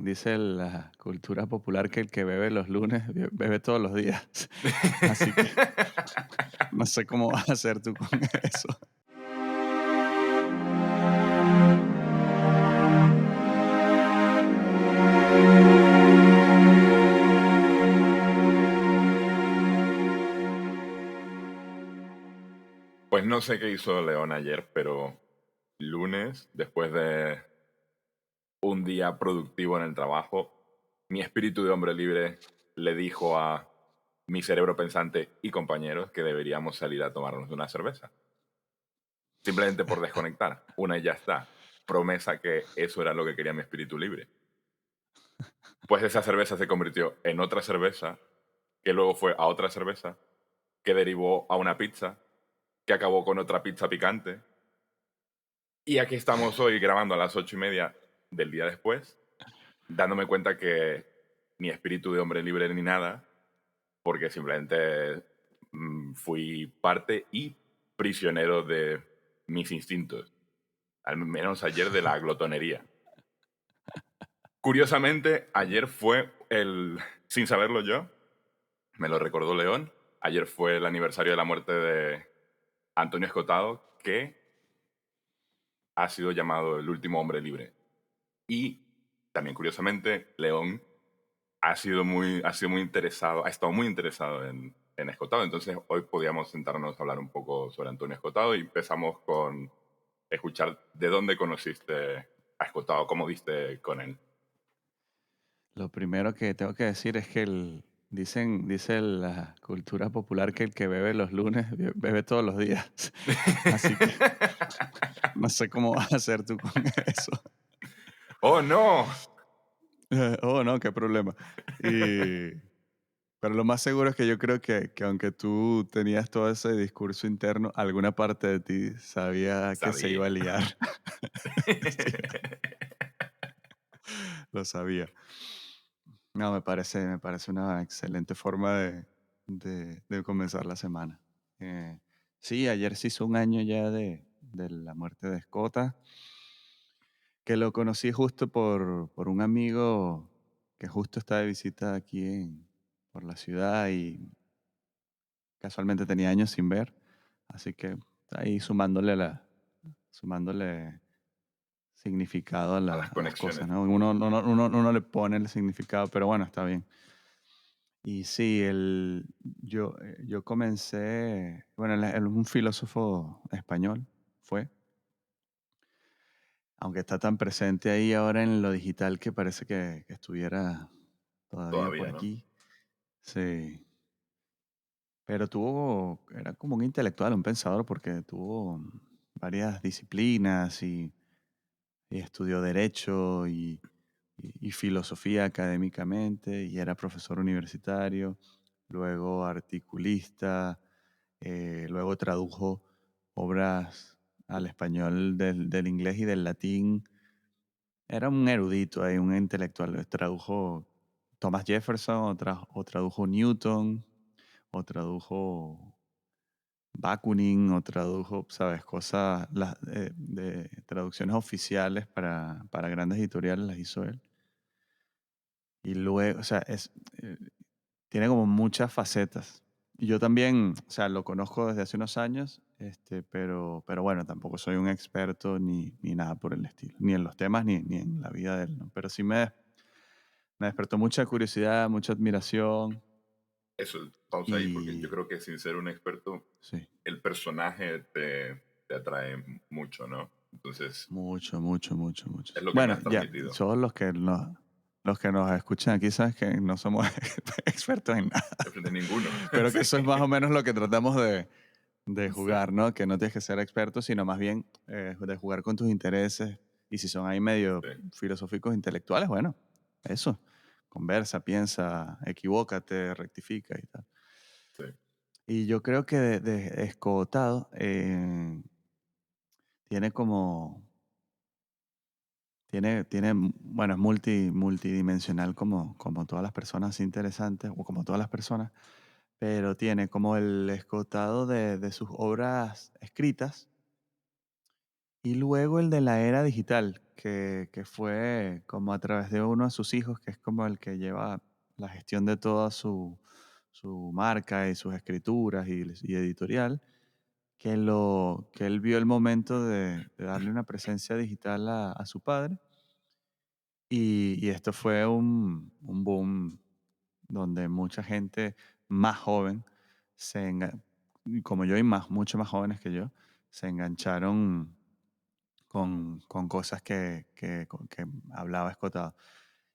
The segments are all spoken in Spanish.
Dice la cultura popular que el que bebe los lunes bebe todos los días. Así que no sé cómo vas a hacer tú con eso. Pues no sé qué hizo León ayer, pero lunes, después de un día productivo en el trabajo, mi espíritu de hombre libre le dijo a mi cerebro pensante y compañeros que deberíamos salir a tomarnos una cerveza. Simplemente por desconectar. Una y ya está. Promesa que eso era lo que quería mi espíritu libre. Pues esa cerveza se convirtió en otra cerveza, que luego fue a otra cerveza, que derivó a una pizza, que acabó con otra pizza picante. Y aquí estamos hoy grabando a las 8:30 del día después, dándome cuenta que ni espíritu de hombre libre ni nada, porque simplemente fui parte y prisionero de mis instintos, al menos ayer de la glotonería. Curiosamente, ayer fue sin saberlo yo, me lo recordó León, ayer fue el aniversario de la muerte de Antonio Escotado, que ha sido llamado el último hombre libre. Y también, curiosamente, León ha sido muy interesado, ha estado muy interesado en Escotado. Entonces, hoy podíamos sentarnos a hablar un poco sobre Antonio Escotado y empezamos con escuchar de dónde conociste a Escotado, cómo viste con él. Lo primero que tengo que decir es que dice la cultura popular que el que bebe los lunes bebe todos los días. Así que no sé cómo vas a hacer tú con eso. ¡Oh, no! Oh, no, qué problema. Y, pero lo más seguro es que yo creo que aunque tú tenías todo ese discurso interno, alguna parte de ti sabía que se iba a Sabía. liar. Sí, lo sabía. No, me parece una excelente forma de comenzar la semana. Eh, sí, ayer se hizo un año ya de la muerte de Escota, que lo conocí justo por un amigo que justo está de visita aquí por la ciudad y casualmente tenía años sin ver, así que ahí sumándole significado a, A las a las cosas, conexiones. ¿no? Uno le pone el significado, pero bueno, está bien. Y sí, yo comencé, bueno, él es un filósofo español, fue, aunque está tan presente ahí ahora en lo digital que parece que estuviera todavía por Todavía, ¿no? aquí. Sí, pero era como un intelectual, un pensador, porque tuvo varias disciplinas y estudió derecho y filosofía académicamente y era profesor universitario, luego articulista, luego tradujo obras al español del inglés y del latín. Era un erudito ahí, un intelectual. Tradujo Thomas Jefferson, o tradujo Newton, o tradujo Bakunin, o tradujo, ¿sabes? Cosas, de traducciones oficiales para grandes editoriales las hizo él. Y luego, o sea, tiene como muchas facetas. Y yo también, o sea, lo conozco desde hace unos años, pero bueno, tampoco soy un experto ni nada por el estilo, ni en los temas ni en la vida de él, ¿no? Pero sí me despertó mucha curiosidad, mucha admiración Eso, pausa ahí, porque yo y creo que sin ser un experto, sí, el personaje te atrae mucho, ¿no? Entonces, mucho, mucho, mucho, mucho. es lo que me Bueno, has ya, transmitido. todos los que nos escuchan aquí sabes que no somos expertos en nada, De ninguno. pero que Sí. eso es más o menos lo que tratamos de Sí. jugar, ¿no? Que no tienes que ser experto, sino más bien de jugar con tus intereses. Y si son ahí medio Sí. filosóficos, intelectuales, bueno, eso. Conversa, piensa, equivócate, rectifica y tal. Sí. Y yo creo que de Escotado tiene como, bueno, es multidimensional como todas las personas así interesantes, o como todas las personas, pero tiene como el escotado de sus obras escritas Y luego el de la era digital, que fue como a través de uno de sus hijos, que es como el que lleva la gestión de toda su marca y sus escrituras y editorial, que él vio el momento de darle una presencia digital a su padre. Y esto fue un boom donde mucha gente más joven, como yo y mucho más jóvenes que yo, se engancharon con cosas que hablaba Escotado.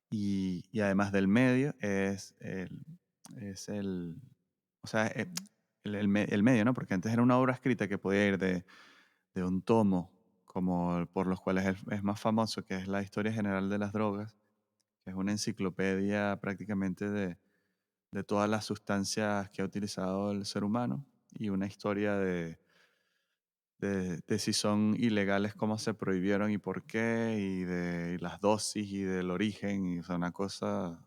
Y además del medio es el, o sea, el medio, ¿no? Porque antes era una obra escrita que podía ir de un tomo, como por los cuales es más famoso, que es la Historia General de las Drogas, que es una enciclopedia prácticamente de todas las sustancias que ha utilizado el ser humano y una historia de si son ilegales, cómo se prohibieron y por qué, y de las dosis y del origen, y o sea, una cosa,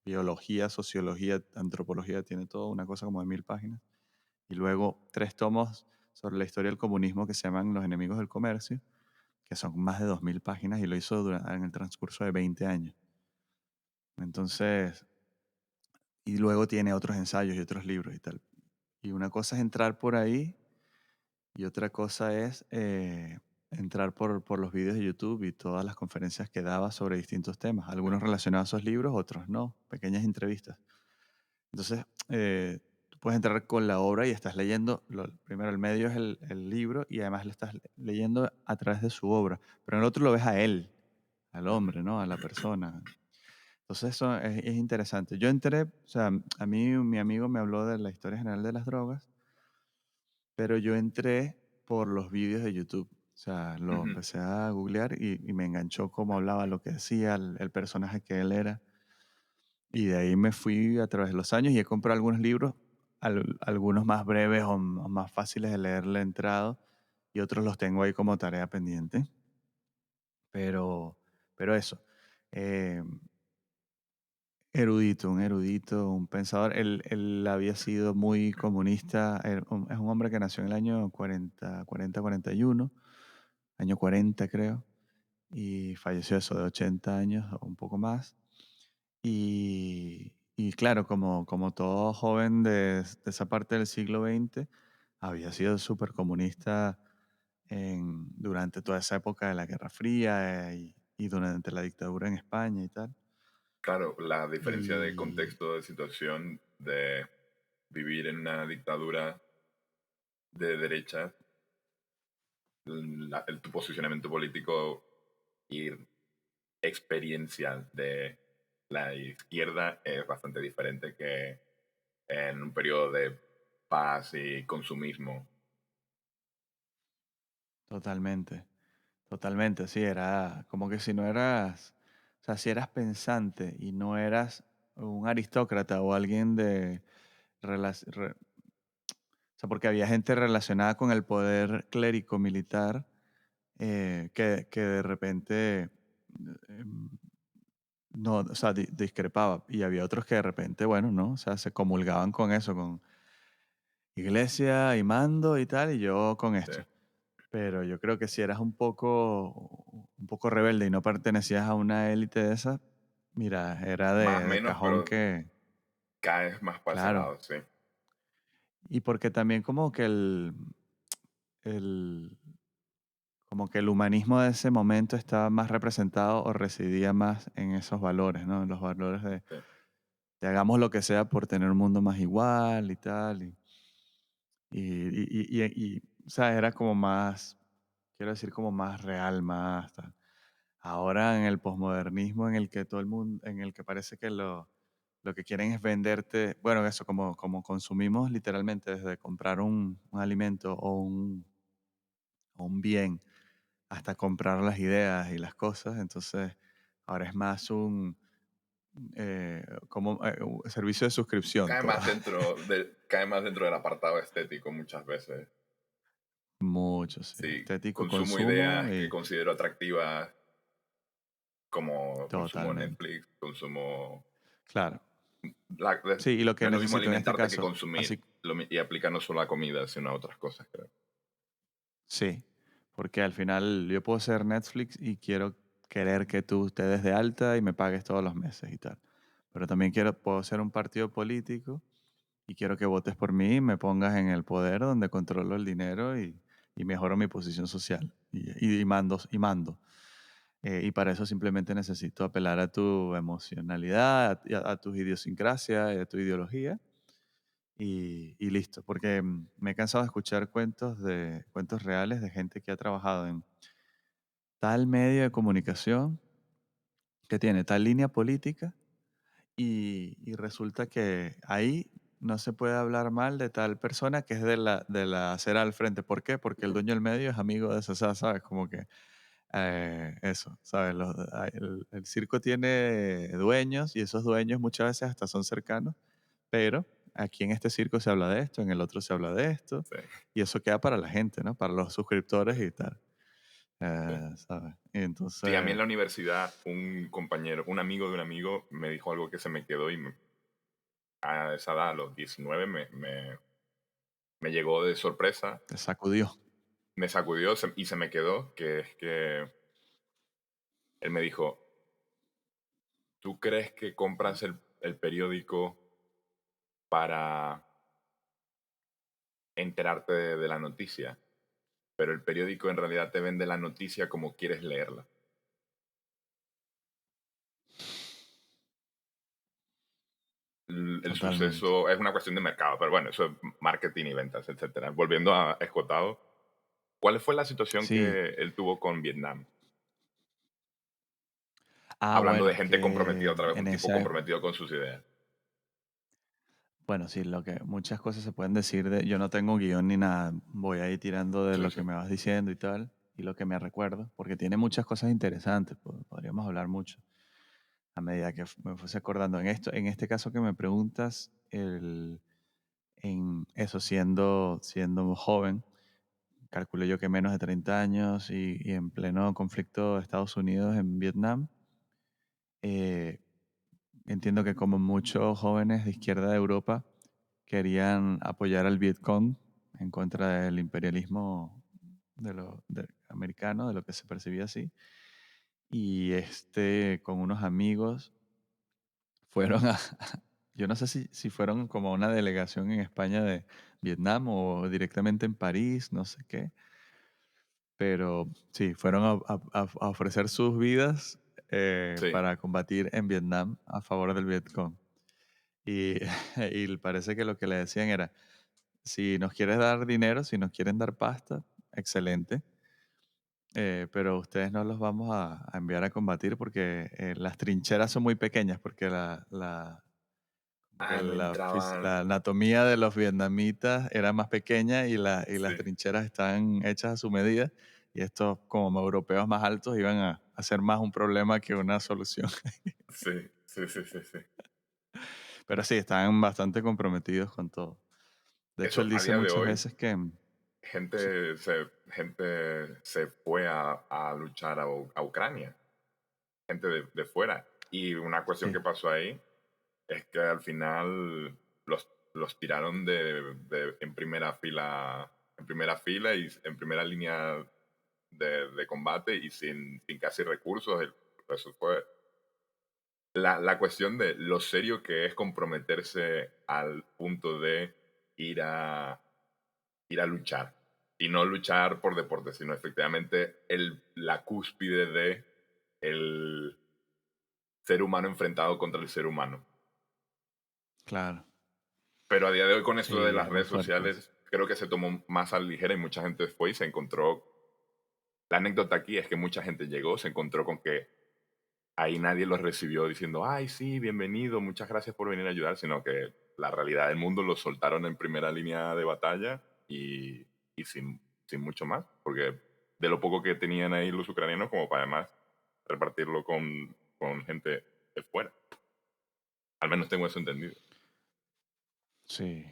biología, sociología, antropología, tiene todo, una cosa como de 1000 páginas. Y luego 3 tomos sobre la historia del comunismo que se llaman Los enemigos del comercio, que son más de 2000 páginas y lo hizo en el transcurso de 20 años. Entonces, y luego tiene otros ensayos y otros libros y tal. Y una cosa es entrar por ahí y otra cosa es entrar por los vídeos de YouTube y todas las conferencias que daba sobre distintos temas, Sí. algunos relacionados a esos libros, otros no, pequeñas entrevistas. Entonces, tú puedes entrar con la obra y estás leyendo, primero el medio es el libro y además lo estás leyendo a través de su obra, pero en el otro lo ves a él, al Ujú. hombre, ¿no? A la persona. Entonces eso es interesante. Yo entré, o sea, a mí mi amigo me habló de la historia general de las drogas, pero yo entré por los vídeos de YouTube. O sea, lo Ujú. empecé a googlear y me enganchó cómo hablaba, lo que decía, el personaje que él era. Y de ahí me fui a través de los años y he comprado algunos libros, algunos más breves o más fáciles de leer la entrada y otros los tengo ahí como tarea pendiente. Pero, pero eso. eh, Erudito, un erudito, un pensador. Él había sido muy comunista. Es un hombre que nació en el año 41, año 40 creo, y falleció eso de 80 años o un poco más. Y claro, como todo joven de esa parte del siglo XX, había sido súper comunista durante toda esa época de la Guerra Fría y durante la dictadura en España y tal. Claro, la diferencia de Y contexto, de situación, de vivir en una dictadura de derecha, tu posicionamiento político y experiencia de la izquierda es bastante diferente que en un periodo de paz y consumismo. totalmente, totalmente, sí, era como que si no eras, o sea, si eras pensante y no eras un aristócrata o alguien o sea, porque había gente relacionada con el poder clérico militar que de repente em, no, o sea, discrepaba. Y había otros que de repente, bueno, ¿no? O sea, se comulgaban con eso, con iglesia y mando y tal, y yo con Sí. esto. Pero yo creo que si eras un poco rebelde y no pertenecías a una élite de esas, mira, era Más o de menos, cajón pero que, caes más para ese claro. lado, sí. Y porque también como que el, como que el humanismo de ese momento estaba más representado o residía más en esos valores, ¿no? En los valores Sí. de hagamos lo que sea por tener un mundo más igual y tal. O sea, era como más, quiero decir, como más real, más tal. Ahora en el posmodernismo en el que todo el mundo, en el que parece que lo que quieren es venderte, bueno, eso, como consumimos literalmente desde comprar un alimento o un bien hasta comprar las ideas y las cosas, entonces ahora es más un servicio de suscripción todo. Cae más dentro del apartado estético muchas veces. Mucho, sí. Sí, Estético, consumo consumo ideas que y considero atractivas, como consumo totalmente. Netflix, consumo... Claro. la- Sí, y lo no que es lo mismo necesito en este alimentarte que caso, consumir. así, Y aplica no solo a comida, sino a otras cosas, creo. sí. Porque al final yo puedo ser Netflix y quiero querer que tú te des de alta y me pagues todos los meses y tal. Pero también puedo ser un partido político y quiero que votes por mí y me pongas en el poder donde controlo el dinero y mejoro mi posición social y mando. Y para eso simplemente necesito apelar a tu emocionalidad, a tus idiosincrasias, a tu ideología y listo. Porque me he cansado de escuchar cuentos reales de gente que ha trabajado en tal medio de comunicación que tiene tal línea política y resulta que ahí no se puede hablar mal de tal persona que es de la acera al frente. ¿Por qué? Porque el dueño del medio es amigo de esa, ¿sabes? Como que eso, ¿sabes? El circo tiene dueños y esos dueños muchas veces hasta son cercanos, pero aquí en este circo se habla de esto, en el otro se habla de esto, Sí, y eso queda para la gente, ¿no? Para los suscriptores sí, y tal, sí. ¿sabes? Y Sí, a mí entonces, en la universidad un compañero, un amigo de un amigo me dijo algo que se me quedó y a esa edad, a los 19, me llegó de sorpresa, te sacudió. me sacudió y se me quedó, que es que él me dijo, ¿tú crees que compras el periódico para enterarte de la noticia? Pero el periódico en realidad te vende la noticia como quieres leerla. El Totalmente. suceso es una cuestión de mercado, pero bueno, eso es marketing y ventas, etcétera. Volviendo a Escotado, ¿cuál fue la situación Sí. que él tuvo con Vietnam? Hablando de Bueno, gente comprometida que otra vez, un en tipo esa, comprometido con sus ideas. bueno, sí, muchas cosas se pueden decir yo no tengo guión ni nada, voy ahí tirando de Sí, lo sí, que me vas diciendo y tal, y lo que me recuerdo, porque tiene muchas cosas interesantes, podríamos hablar mucho a medida que me fuese acordando. En este caso que me preguntas, en eso, siendo joven, calculé yo que menos de 30 años y en pleno conflicto de Estados Unidos en Vietnam, eh, entiendo que como muchos jóvenes de izquierda de Europa querían apoyar al Vietcong en contra del imperialismo americano, de lo que se percibía así. Y con unos amigos fueron yo no sé si fueron como a una delegación en España de Vietnam o directamente en París, no sé qué, pero sí, fueron a ofrecer sus vidas sí. para combatir en Vietnam a favor del Vietcong. Y, y parece que lo que le decían era, si nos quieres dar dinero, si nos quieren dar pasta, excelente, pero ustedes no los vamos a enviar a combatir porque las trincheras son muy pequeñas, porque como que No entraban. la anatomía de los vietnamitas era más pequeña y Sí, las trincheras están hechas a su medida, y estos como europeos más altos iban a ser más un problema que una solución. sí, sí, sí, sí, sí. Pero sí, estaban bastante comprometidos con todo. De hecho, Eso, él a dice día de muchas hoy, veces que sí, gente se fue a luchar a Ucrania, gente de fuera. Y una cuestión sí, que pasó ahí es que al final los tiraron en primera fila y en primera línea de combate y sin casi recursos. Eso fue la cuestión de lo serio que es comprometerse al punto de ir a, ir a luchar. Y no luchar por deporte, sino efectivamente la cúspide de el ser humano enfrentado contra el ser humano. claro. Pero a día de hoy con esto de Sí, las es muy redes fuerte eso. sociales, creo que se tomó más a la ligera y mucha gente fue y se encontró. La anécdota aquí es que mucha gente llegó, se encontró con que ahí nadie los recibió diciendo, ay, sí, bienvenido, muchas gracias por venir a ayudar, sino que la realidad del mundo los soltaron en primera línea de batalla y sin mucho más, porque de lo poco que tenían ahí los ucranianos, como para además repartirlo con gente de fuera. Al menos tengo eso entendido. Sí,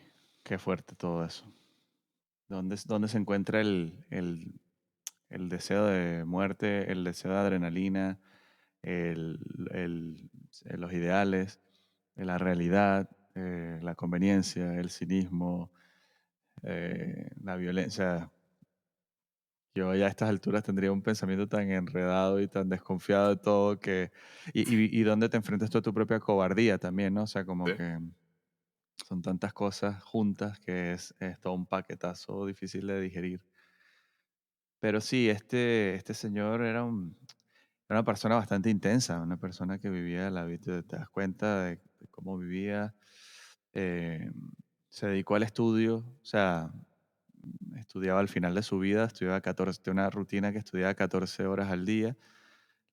qué fuerte todo eso. ¿Dónde se encuentra el deseo de muerte, el deseo de adrenalina, el, los ideales, la realidad, la conveniencia, el cinismo, la violencia? Yo ya a estas alturas tendría un pensamiento tan enredado y tan desconfiado de todo que... Y dónde te enfrentas tú a tu propia cobardía también, ¿no? O sea, como Sí. que son tantas cosas juntas que es todo un paquetazo difícil de digerir. Pero sí, este señor era una persona bastante intensa, una persona que vivía la vida, te das cuenta de cómo vivía. eh, Se dedicó al estudio, o sea, estudiaba al final de su vida, estudiaba 14, tenía una rutina que estudiaba 14 horas al día,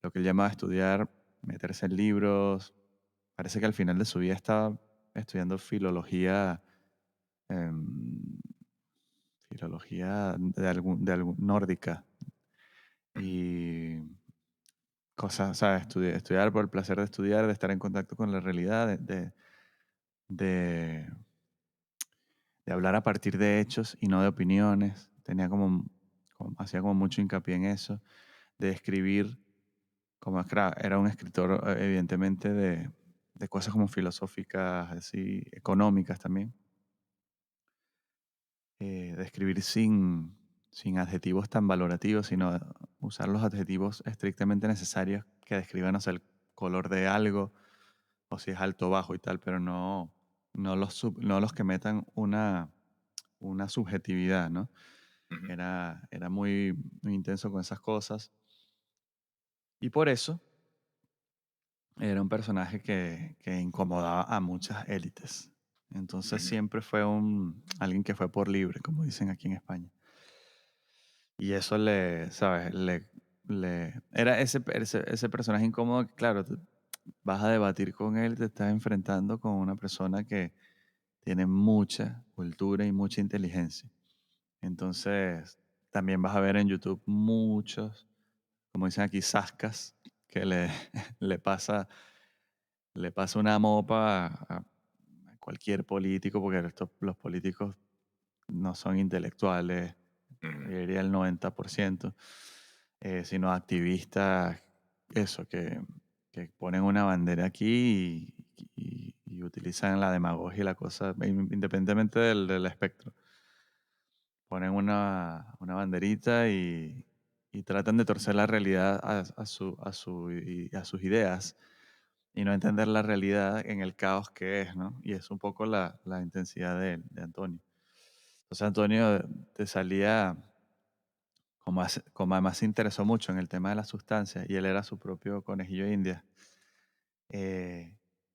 lo que él llamaba estudiar, meterse en libros. Parece que al final de su vida estaba estudiando filología, em, filología de algún nórdica Ujú, y cosas, ¿sabes? Estudiar por el placer de estudiar, de estar en contacto con la realidad, de, de hablar a partir de hechos y no de opiniones. Tenía hacía como mucho hincapié en eso, de escribir, como era un escritor evidentemente de cosas como filosóficas, así, económicas también, de escribir sin adjetivos tan valorativos, sino usar los adjetivos estrictamente necesarios que describan, o sea, el color de algo, o si es alto o bajo y tal, pero no los que metan una subjetividad, ¿no? ujú, Era muy intenso con esas cosas. Y por eso era un personaje que incomodaba a muchas élites. Entonces ujú, siempre fue alguien que fue por libre, como dicen aquí en España. Y eso ¿sabes? Era ese personaje incómodo que, claro, vas a debatir con él, te estás enfrentando con una persona que tiene mucha cultura y mucha inteligencia. Entonces, también vas a ver en YouTube muchos, como dicen aquí, zascas, que le pasa, le pasa una mopa a cualquier político, porque los políticos no son intelectuales, ujú, yo diría el 90%, sino activistas, eso, que ponen una bandera aquí y utilizan la demagogia y la cosa, independientemente del espectro. Ponen una banderita y tratan de torcer la realidad a sus ideas y no entender la realidad en el caos que es, ¿no? Y es un poco la intensidad de Antonio. Entonces Antonio te salía, como además se interesó mucho en el tema de las sustancias y él era su propio conejillo de India,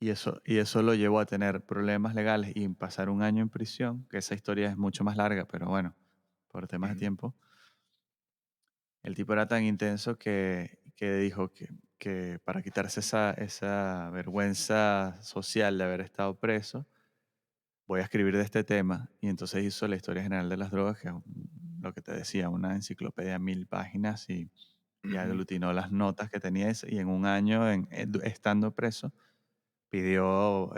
y eso lo llevó a tener problemas legales y pasar un año en prisión, que esa historia es mucho más larga, pero bueno, por temas de ujú, tiempo. El tipo era tan intenso que dijo que para quitarse esa vergüenza social de haber estado preso, voy a escribir de este tema. Y entonces hizo la Historia General de las Drogas, que es lo que te decía, una enciclopedia de 1000 páginas y ujú, aglutinó las notas que tenía y en un año, estando preso, pidió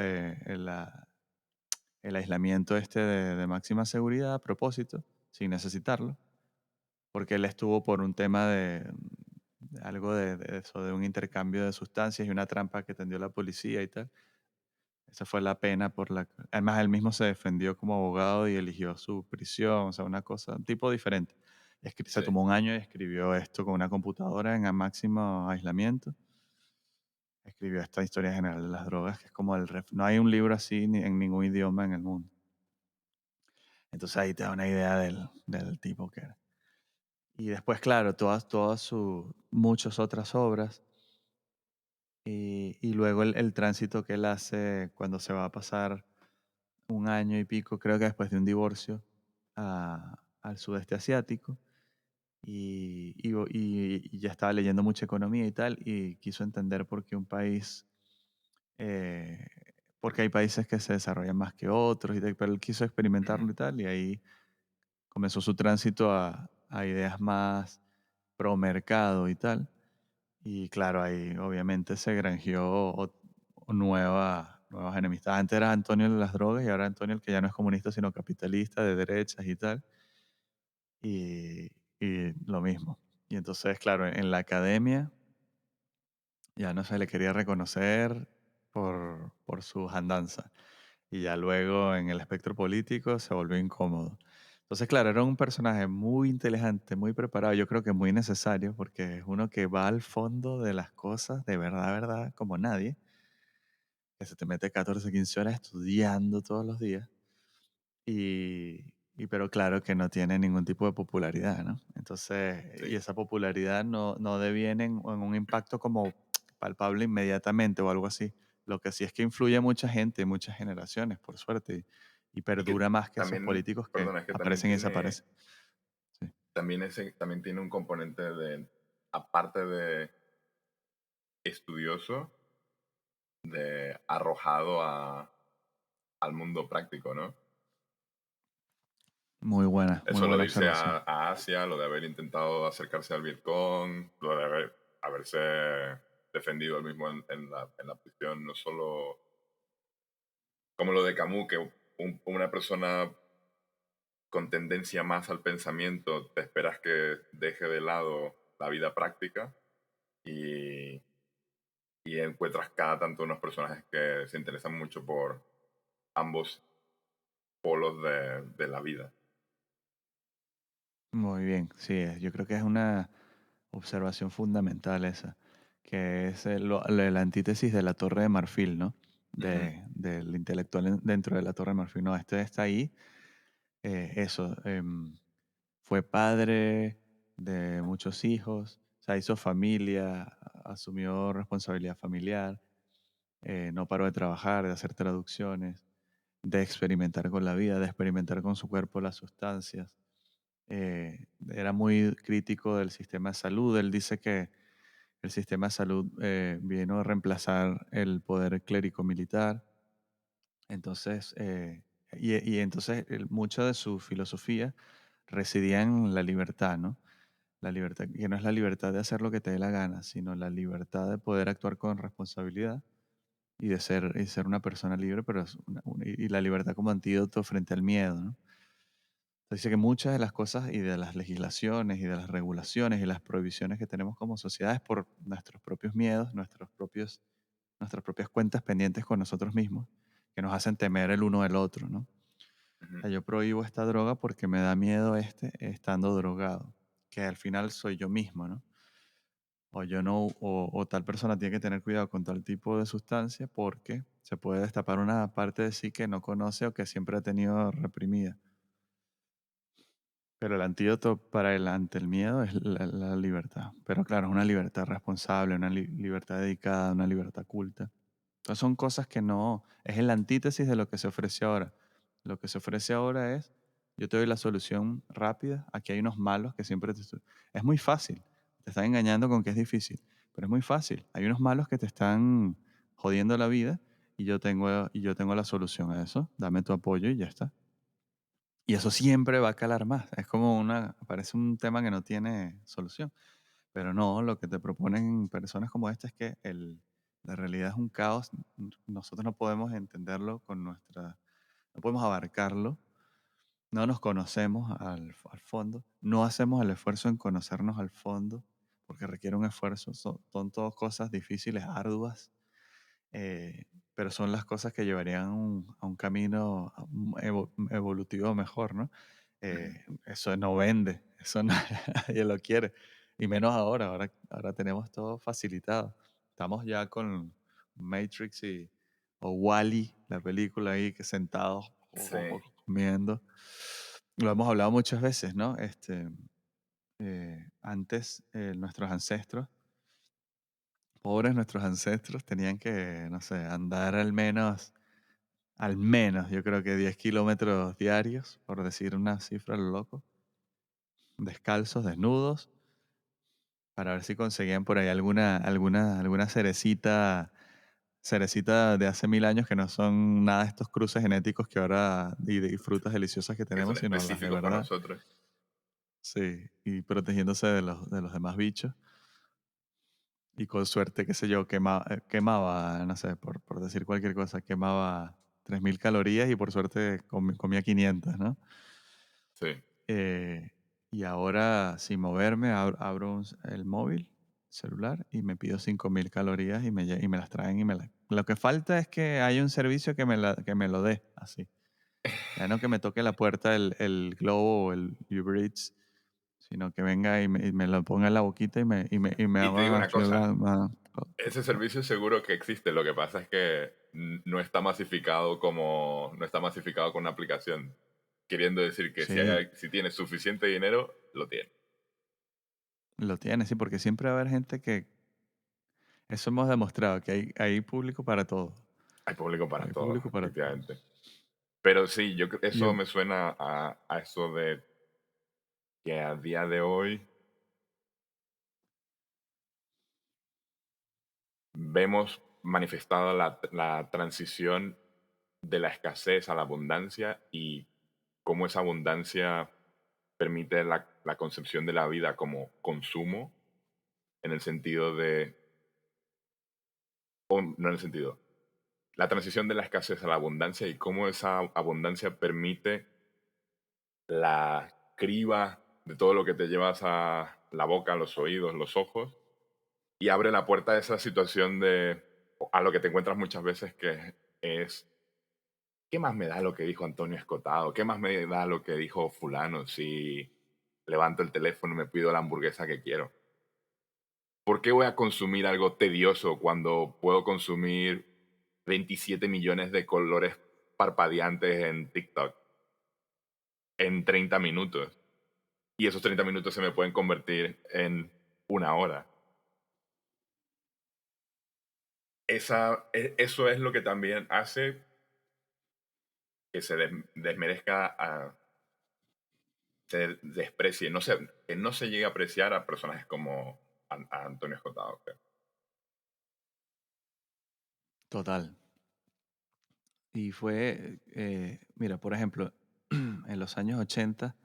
el aislamiento de máxima seguridad a propósito, sin necesitarlo, porque él estuvo por un tema de algo de eso, de un intercambio de sustancias y una trampa que tendió la policía y tal. Esa fue la pena Además, él mismo se defendió como abogado y eligió su prisión, o sea, una cosa, un tipo diferente. Se sí, tomó un año y escribió esto con una computadora en el máximo aislamiento. Escribió esta historia general de las drogas, que es como no hay un libro así en ningún idioma en el mundo. Entonces ahí te da una idea del tipo que era. Y después, claro, todas muchas otras obras. Y luego el tránsito que él hace cuando se va a pasar un año y pico, creo que después de un divorcio, al sudeste asiático. Y ya estaba leyendo mucha economía y tal, y quiso entender por qué eh, porque hay países que se desarrollan más que otros, y tal, pero él quiso ujú, experimentarlo y tal, y ahí comenzó su tránsito a ideas más pro mercado y tal. Y claro, ahí obviamente se granjeó nuevas enemistades. Antes era Antonio de las drogas y ahora Antonio el que ya no es comunista sino capitalista de derechas y tal. Y, y lo mismo. Y entonces, claro, en la academia ya no se le quería reconocer por sus andanzas. Y ya luego en el espectro político se volvió incómodo. Entonces, claro, era un personaje muy inteligente, muy preparado, yo creo que muy necesario, porque es uno que va al fondo de las cosas de verdad, verdad, como nadie, que se te mete 14, 15 horas estudiando todos los días, pero claro que no tiene ningún tipo de popularidad, ¿no? Entonces, y Sí. esa popularidad no deviene en un impacto como palpable inmediatamente o algo así. Lo que sí es que influye a mucha gente, muchas generaciones, por suerte, y Y que perdura más que esos también, políticos que perdona, es que aparecen y desaparecen. Sí. también tiene un componente de, aparte de estudioso, de arrojado al mundo práctico, ¿no? Muy Eso lo buena de irse observación. a Asia, lo de haber intentado acercarse al Vietcong, lo de haberse defendido él mismo en la prisión, no solo como lo de Camus, que una persona con tendencia más al pensamiento, te esperas que deje de lado la vida práctica y, y encuentras cada tanto unos personajes que se interesan mucho por ambos polos de la vida. Muy bien, sí, yo creo que es una observación fundamental esa, que es la antítesis de la Torre de Marfil, ¿no? Ujú, Del intelectual dentro de la Torre de Marfil. No, este está ahí, eso, fue padre de muchos hijos, o sea, hizo familia, asumió responsabilidad familiar, no paró de trabajar, de hacer traducciones, de experimentar con la vida, de experimentar con su cuerpo las sustancias. Era muy crítico del sistema de salud. Él dice que el sistema de salud vino a reemplazar el poder clérico-militar. Entonces, y entonces mucha de su filosofía residía en la libertad, ¿no? La libertad, que no es la libertad de hacer lo que te dé la gana, sino la libertad de poder actuar con responsabilidad y ser una persona libre, pero y la libertad como antídoto frente al miedo, ¿no? Dice que muchas de las cosas y de las legislaciones y de las regulaciones y las prohibiciones que tenemos como sociedad es por nuestros propios miedos, nuestras propias cuentas pendientes con nosotros mismos, que nos hacen temer el uno del otro, ¿no? O ujú, sea, yo prohíbo esta droga porque me da miedo estando drogado, que al final soy yo mismo, ¿no? O yo no, o tal persona tiene que tener cuidado con tal tipo de sustancia porque se puede destapar una parte de sí que no conoce o que siempre ha tenido reprimida. Pero el antídoto para ante el miedo es la libertad. Pero claro, es una libertad responsable, una libertad dedicada, una libertad culta. Entonces son cosas que no, es el antítesis de lo que se ofrece ahora. Lo que se ofrece ahora es, yo te doy la solución rápida, aquí hay unos malos que siempre Es muy fácil, te están engañando con que es difícil, pero es muy fácil. Hay unos malos que te están jodiendo la vida y yo tengo la solución a eso. Dame tu apoyo y ya está. Y eso siempre va a calar más. Es como parece un tema que no tiene solución. Pero no, lo que te proponen personas como esta es que la realidad es un caos. Nosotros no podemos entenderlo no podemos abarcarlo. No nos conocemos al fondo. No hacemos el esfuerzo en conocernos al fondo porque requiere un esfuerzo. Son todas cosas difíciles, arduas, pero son las cosas que llevarían a un camino evolutivo mejor, ¿no? ujú. Eso no vende, eso nadie lo quiere, y menos ahora tenemos todo facilitado. Estamos ya con Matrix o Wall-E, la película ahí, que sentados Sí, comiendo. Lo hemos hablado muchas veces, ¿no? Antes nuestros ancestros, pobres nuestros ancestros, tenían que, no sé, andar al menos, yo creo que 10 kilómetros diarios, por decir una cifra a lo loco, descalzos, desnudos, para ver si conseguían por ahí alguna cerecita de hace 1000 años que no son nada de estos cruces genéticos que ahora, y frutas deliciosas que que son tenemos, sino las de específicos para verdad. nosotros. Sí, y protegiéndose de los demás bichos. Y con suerte, qué sé yo, quemaba, no sé, por decir cualquier cosa, quemaba 3000 calorías y por suerte comía 500, ¿no? Sí, Eh, y ahora, sin moverme, abro el móvil, celular, y me pido 5000 calorías y me las traen. Lo que falta es que haya un servicio que me lo dé, así. Ya no que me toque la puerta el Globo o el Uber Eats, sino que venga y me lo ponga en la boquita y me Y te digo haga una cosa, ese todo. servicio seguro que existe, lo que pasa es que no está masificado no está masificado con una aplicación, queriendo decir que Sí, si tienes suficiente dinero, lo tienes. lo tiene, sí, porque siempre va a haber gente que, eso hemos demostrado, que hay público para todo. Hay público para Hay todo, público para todo. efectivamente. Pero sí, Y eso me suena a eso de que a día de hoy vemos manifestada la transición de la escasez a la abundancia y cómo esa abundancia permite la concepción de la vida como consumo, en el sentido de, o no en el sentido, la transición de la escasez a la abundancia y cómo esa abundancia permite la criba de todo lo que te llevas a la boca, los oídos, los ojos, y abre la puerta a esa situación a lo que te encuentras muchas veces, que es, ¿qué más me da lo que dijo Antonio Escotado? ¿Qué más me da lo que dijo fulano si levanto el teléfono y me pido la hamburguesa que quiero? ¿Por qué voy a consumir algo tedioso cuando puedo consumir 27 millones de colores parpadeantes en TikTok en 30 minutos? Y esos 30 minutos se me pueden convertir en una hora. Eso es lo que también hace que se desmerezca, se desprecie, que no se llegue a apreciar a personajes como a Antonio Escotado, creo. total. Y fue, mira, por ejemplo, en los años 80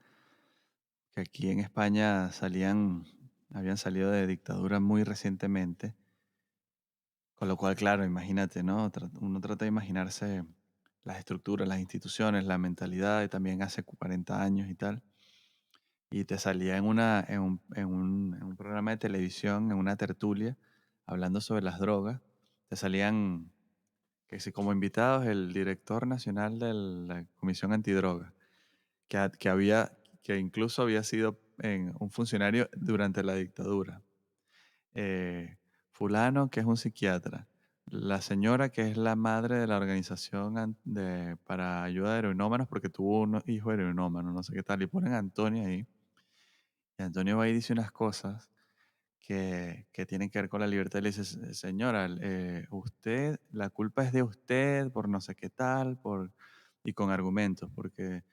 que aquí en España habían salido de dictadura muy recientemente, con lo cual, claro, imagínate, ¿no? Uno trata de imaginarse las estructuras, las instituciones, la mentalidad, y también hace 40 años y tal. Y te salía en un programa de televisión, en una tertulia, hablando sobre las drogas. Te salían, que si como invitados, el director nacional de la Comisión Antidroga, que incluso había sido un funcionario durante la dictadura. eh, Fulano, que es un psiquiatra, la señora, que es la madre de la organización para ayuda a heroinómanos, porque tuvo un hijo heroinómano, no sé qué tal, y ponen a Antonio ahí, y Antonio va y dice unas cosas que tienen que ver con la libertad, y le dice, Señora, usted, la culpa es de usted por no sé qué tal, y con argumentos, porque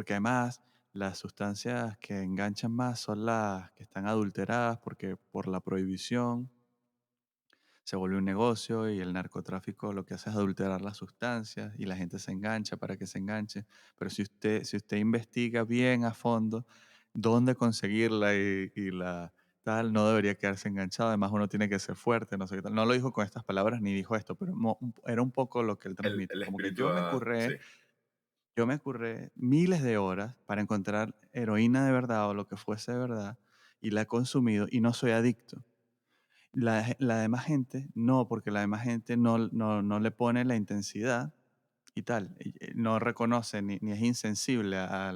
además las sustancias que enganchan más son las que están adulteradas, porque por la prohibición se vuelve un negocio y el narcotráfico lo que hace es adulterar las sustancias y la gente se engancha para que se enganche. Pero si usted investiga bien a fondo dónde conseguirla y la tal, no debería quedarse enganchado. Además, uno tiene que ser fuerte, no sé qué tal. No lo dijo con estas palabras ni dijo esto, pero era un poco lo que él transmite. El Como que espíritu, sí, yo me curré miles de horas para encontrar heroína de verdad o lo que fuese de verdad y la he consumido y no soy adicto. La demás gente, no, porque la demás gente no le pone la intensidad y tal. No reconoce ni es insensible a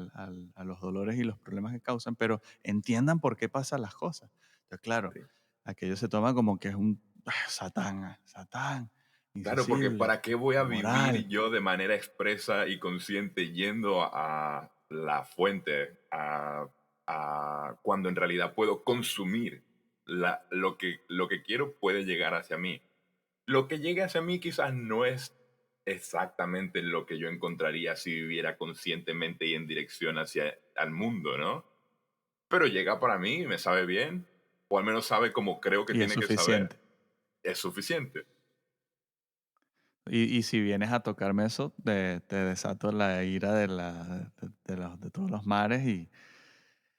los dolores y los problemas que causan, pero entiendan por qué pasan las cosas. Entonces, claro, sí. aquello se toma como que es un Satán, Satán, Claro, porque insensible, ¿para qué voy a vivir inmoral. yo de manera expresa y consciente yendo a la fuente, cuando en realidad puedo consumir lo que quiero puede llegar hacia mí? Lo que llegue hacia mí quizás no es exactamente lo que yo encontraría si viviera conscientemente y en dirección hacia el mundo, ¿no? Pero llega para mí, me sabe bien, o al menos sabe como creo que Y es tiene que saber, suficiente. es suficiente. Y si vienes a tocarme eso, te desato la ira de todos los mares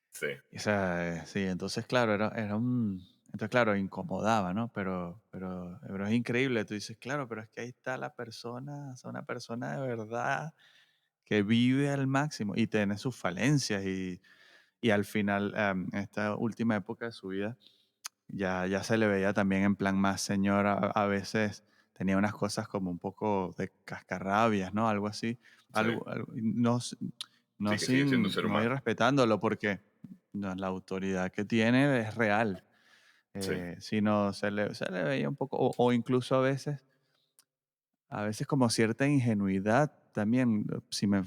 Sí, o sea, sí, entonces, claro, entonces, claro, incomodaba, ¿no? Pero es increíble, tú dices, claro, pero es que ahí está la persona, o sea, una persona de verdad que vive al máximo y tiene sus falencias y al final, en esta última época de su vida, ya se le veía también en plan más señor, a veces tenía unas cosas como un poco de cascarrabias, ¿no? Algo así. Sí, No, sí, que sigue siendo un ser no ir humano. respetándolo porque no, la autoridad que tiene es real, Sí, sino se le veía un poco, o incluso a veces como cierta ingenuidad también, si me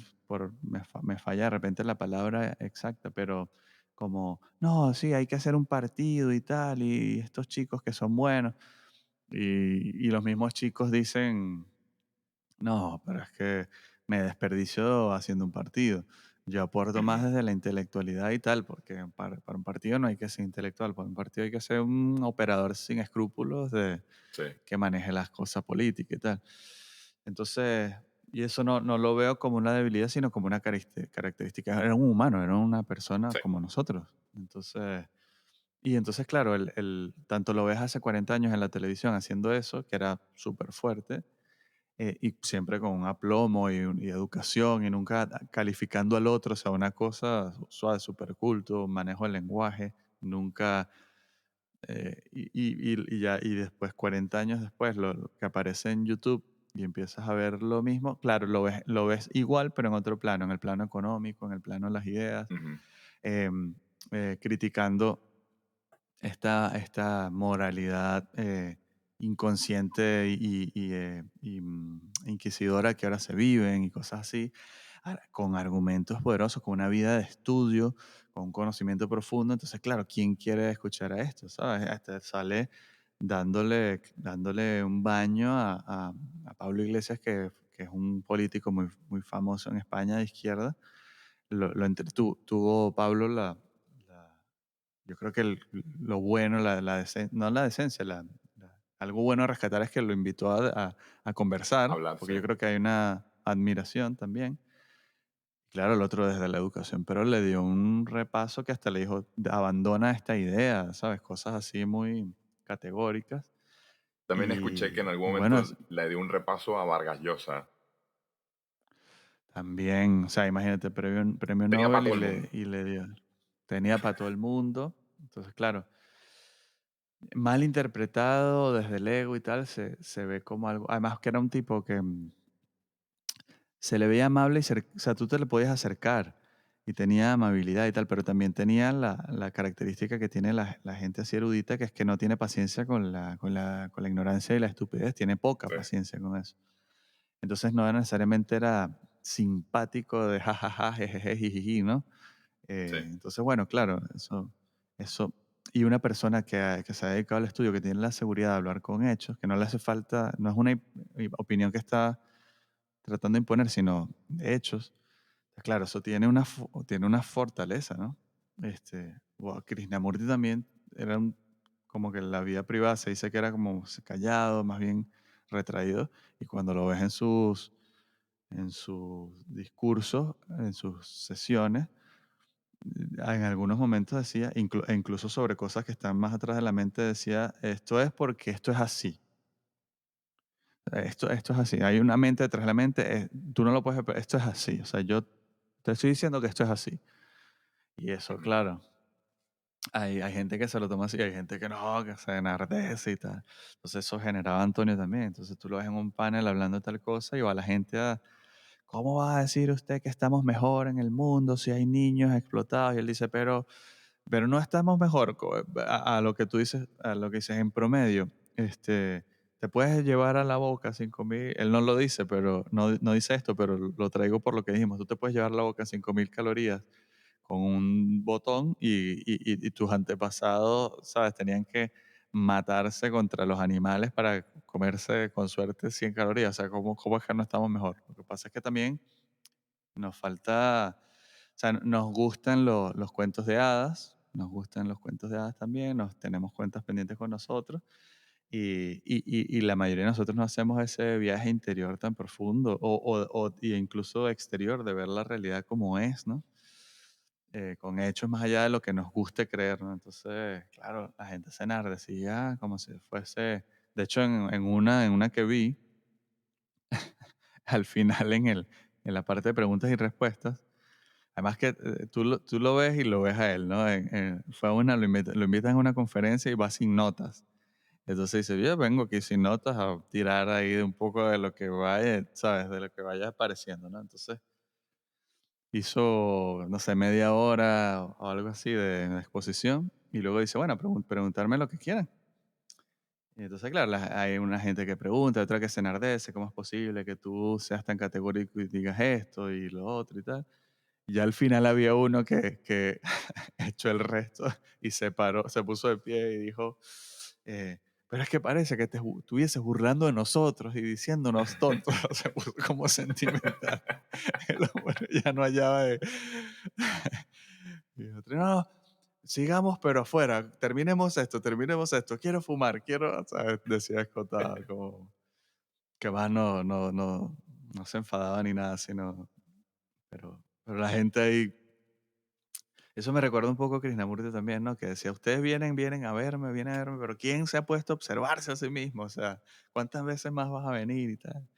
falla de repente la palabra exacta, pero como, no, sí, hay que hacer un partido y tal, y estos chicos que son buenos, y los mismos chicos dicen, no, pero es que me desperdicio haciendo un partido. Yo aporto más ujú, desde la intelectualidad y tal, porque para un partido no hay que ser intelectual, para un partido hay que ser un operador sin escrúpulos sí, que maneje las cosas políticas y tal. Entonces, y eso no lo veo como una debilidad, sino como una característica. Era un humano, era una persona sí, como nosotros. Entonces, claro, tanto lo ves hace 40 años en la televisión haciendo eso, que era súper fuerte, y siempre con un aplomo y educación y nunca calificando al otro, o sea, una cosa suave, súper culto, manejo del lenguaje, nunca y después, 40 años después, lo que aparece en YouTube y empiezas a ver lo mismo, claro, lo ves igual, pero en otro plano, en el plano económico, en el plano de las ideas, ujú, em, criticando esta moralidad inconsciente inquisidora que ahora se viven y cosas así, con argumentos poderosos, con una vida de estudio, con un conocimiento profundo. Entonces, claro, ¿quién quiere escuchar a esto? ¿Sabes? Hasta sale dándole un baño a Pablo Iglesias, que es un político muy famoso en España de izquierda. Tuvo Pablo la yo creo que lo bueno, no la decencia, algo bueno a rescatar es que lo invitó a conversar, hablar, sí. porque yo creo que hay una admiración también. Claro, el otro desde la educación, pero le dio un repaso que hasta le dijo, abandona esta idea, ¿sabes? Cosas así muy categóricas. También escuché que en algún Y bueno, momento le dio un repaso a Vargas Llosa. también, o sea, imagínate, premio Tenía para Nobel todo el mundo. y le dio, tenía para todo el mundo. Entonces, claro, mal interpretado desde el ego y tal, se ve como algo. Además, que era un tipo que se le veía amable o sea, tú te le podías acercar y tenía amabilidad y tal, pero también tenía la característica que tiene la gente así erudita, que es que no tiene paciencia con la ignorancia y la estupidez, tiene poca Sí, paciencia con eso. Entonces, no necesariamente era simpático de jajaja, jejeje, jijiji, ¿no? sí. Entonces, bueno, claro, eso, y una persona que se ha dedicado al estudio, que tiene la seguridad de hablar con hechos, que no le hace falta, no es una opinión que está tratando de imponer, sino de hechos, pues claro, eso tiene una fortaleza, ¿no? Krishnamurti también era como que en la vida privada se dice que era como callado, más bien retraído, y cuando lo ves en sus discursos, en sus sesiones, en algunos momentos decía, e incluso sobre cosas que están más atrás de la mente, decía, esto es porque esto es así. Esto es así. Hay una mente detrás de la mente. Tú no lo puedes. Esto es así. O sea, yo te estoy diciendo que esto es así. Y eso, Ujú. claro. Hay gente que se lo toma así, hay gente que no, que se enardece y tal. Entonces, eso generaba Antonio también. Entonces, tú lo ves en un panel hablando de tal cosa y va la gente a. ¿Cómo va a decir usted que estamos mejor en el mundo si hay niños explotados? Y él dice, pero no estamos mejor a lo que tú dices, a lo que dices en promedio. Te puedes llevar a la boca 5.000, él no lo dice, pero no dice esto, pero lo traigo por lo que dijimos. Tú te puedes llevar a la boca 5.000 calorías con un botón y tus antepasados, ¿sabes? Tenían que matarse contra los animales para comerse con suerte 100 calorías. O sea, ¿cómo es que no estamos mejor? Lo que pasa es que también nos falta, o sea, nos gustan los cuentos de hadas, nos gustan los cuentos de hadas también, nos tenemos cuentas pendientes con nosotros y la mayoría de nosotros no hacemos ese viaje interior tan profundo y incluso exterior de ver la realidad como es, ¿no? Con hechos más allá de lo que nos guste creer, ¿no? Entonces, claro, la gente se enardecía como si fuese, de hecho, en una que vi, al final en la parte de preguntas y respuestas, además que tú lo ves y lo ves a él, ¿no? Lo invitan a una conferencia y va sin notas. Entonces dice, yo vengo aquí sin notas a tirar ahí de un poco de lo que vaya, ¿sabes? De lo que vaya apareciendo, ¿no? Entonces hizo, no sé, media hora o algo así de exposición y luego dice, bueno, preguntarme lo que quieran. Y entonces, claro, hay una gente que pregunta, otra que se enardece, ¿cómo es posible que tú seas tan categórico y digas esto y lo otro y tal? Y ya al final había uno que echó el resto y se paró, se puso de pie y dijo, pero es que parece que te estuvieses burlando de nosotros y diciéndonos tontos. Se puso como sentimental. El hombre ya no hallaba de... Y otro, no, sigamos pero afuera, terminemos esto, quiero fumar, quiero, ¿sabes? Decía escotado, como que más no se enfadaba ni nada, sino, pero la gente ahí, eso me recuerda un poco a Krishnamurti también, ¿no? Que decía, ustedes vienen a verme, pero ¿quién se ha puesto a observarse a sí mismo? O sea, ¿cuántas veces más vas a venir y tal?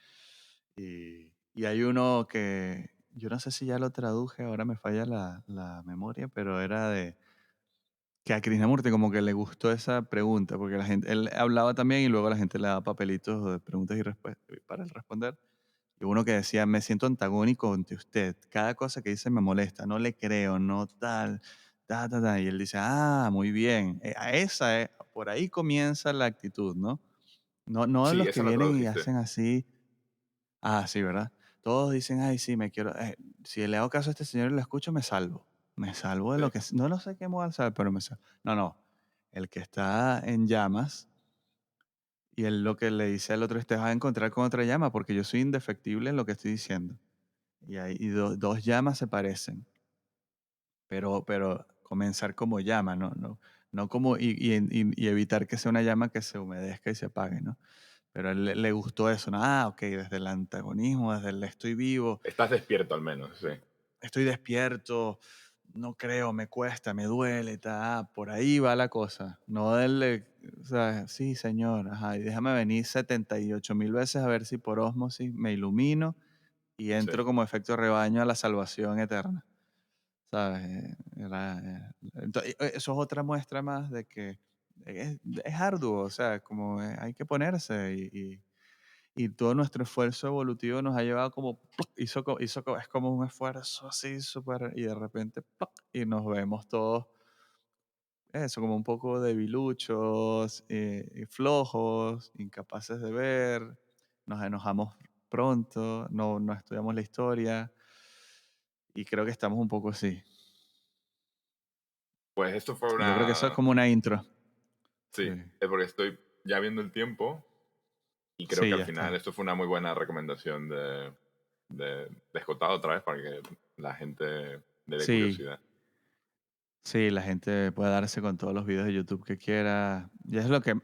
Y hay uno que, yo no sé si ya lo traduje, ahora me falla la memoria, pero era de que a Krishnamurti como que le gustó esa pregunta, porque la gente, él hablaba también y luego la gente le daba papelitos de preguntas y para él responder. Y uno que decía, me siento antagónico ante usted, cada cosa que dice me molesta, no le creo, no tal, ta. Y él dice, ah, muy bien, por ahí comienza la actitud, ¿no? No Sí, los que esa la vienen y tradujiste. hacen así, ah, sí, ¿verdad? Todos dicen, ay, sí, me quiero, si le hago caso a este señor y lo escucho, me salvo. Me salvo de Sí, lo que, no lo sé qué me voy a salvar, pero me salvo. No, no, el que está en llamas y él lo que le dice al otro es, te vas a encontrar con otra llama porque yo soy indefectible en lo que estoy diciendo. Dos llamas se parecen, pero comenzar como llama, no como, y evitar que sea una llama que se humedezca y se apague, ¿no? Pero a él le gustó eso, ¿no? Ah, ok, desde el antagonismo, desde el estoy vivo, estás despierto al menos, sí. estoy despierto, no creo, me cuesta, me duele, por ahí va la cosa. No darle, o sea, sí, señor, ajá, y déjame venir 78.000 veces a ver si por ósmosis me ilumino y Sí. entro como efecto rebaño a la salvación eterna. ¿Sabes? Eso es otra muestra más de que es arduo, o sea, como hay que ponerse y todo nuestro esfuerzo evolutivo nos ha llevado como, ¡pluc! Es como un esfuerzo así súper, y de repente, ¡pluc! Y nos vemos todos, eso, como un poco debiluchos, y flojos, incapaces de ver, nos enojamos pronto, no estudiamos la historia, y creo que estamos un poco así. Pues esto fue Y yo creo que eso es una... como una intro. Sí, Sí, es porque estoy ya viendo el tiempo y creo que sí, al ya final está. esto fue una muy buena recomendación de Escotado otra vez para que la gente le dé Sí, curiosidad. sí, la gente puede darse con todos los videos de YouTube que quiera. Y es lo que,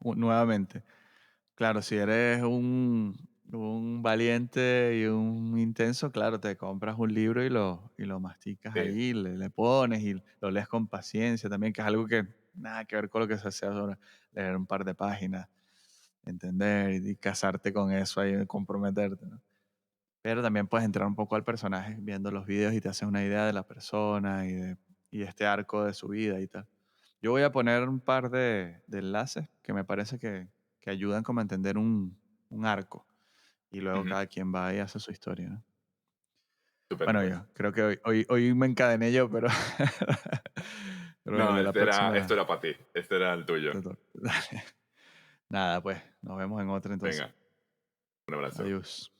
nuevamente, claro, si eres un valiente y un intenso, claro, te compras un libro y lo masticas Sí, ahí, le pones y lo lees con paciencia también, que es algo que nada que ver con lo que se hace ahora, leer un par de páginas, entender y casarte con eso ahí, comprometerte, ¿no? Pero también puedes entrar un poco al personaje viendo los videos y te haces una idea de la persona y este arco de su vida y tal. Yo voy a poner un par de enlaces que me parece que ayudan como a entender un arco y luego ujú, cada quien va y hace su historia, ¿no? Bueno, estupendo. yo creo que hoy me encadené yo, pero, pero bueno, No, ya la esto próxima era para ti, este era el tuyo. te toca. Nada, pues nos vemos en otra entonces. Venga, un abrazo. Adiós.